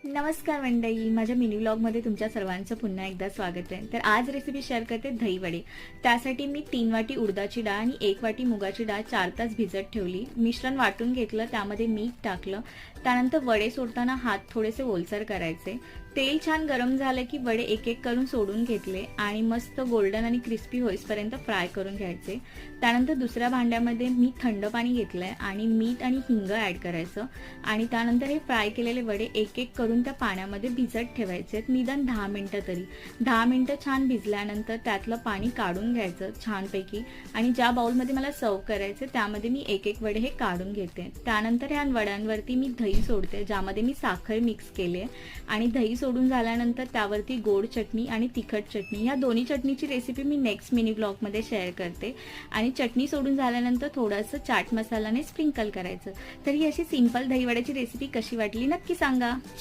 नमस्कार मंडळी, माझ्या मिनी व्लॉगमध्ये तुमच्या सर्वांचं पुन्हा एकदा स्वागत आहे. तर आज रेसिपी शेअर करते दही वडे. त्यासाठी मी 3 वाटी उडदाची डाळ आणि 1 वाटी मुगाची डाळ 4 तास भिजत ठेवली. मिश्रण वाटून घेतलं, त्यामध्ये मीठ टाकलं. त्यानंतर वडे सोडताना हात थोडेसे ओलसर करायचे. तेल छान गरम झालं की वडे एक एक करून सोडून घेतले आणि मस्त गोल्डन आणि क्रिस्पी होईपर्यंत फ्राय करून घ्यायचे. त्यानंतर दुसऱ्या भांड्यामध्ये मी थंड पाणी घेतलंय आणि मीठ आणि हिंग ऍड करायचं आणि त्यानंतर हे फ्राय केलेले वडे एक एक करून त्या पाण्यामध्ये भिजत ठेवायचे, निदान 10 मिनिटं तरी. 10 मिनिटं छान भिजल्यानंतर त्यातलं पाणी काढून घ्यायचं छानपैकी आणि ज्या बाउलमध्ये मला सर्व करायचे त्यामध्ये मी एक एक वडे हे काढून घेते. त्यानंतर ह्या वड्यांवरती मी दही सोडते, ज्यामध्ये मी साखर मिक्स केली आणि दही सोडून झाल्यानंतर त्यावरती गोड चटणी आणि तिखट चटणी, या दोन्ही चटणीची रेसिपी मी नेक्स्ट मिनी ब्लॉगमध्ये शेअर करते. आणि चटणी सोडून झाल्यानंतर थोडंसं चाट मसालाने स्प्रिंकल करायचं. तर ही अशी सिंपल दहीवड्याची रेसिपी कशी वाटली नक्की सांगा.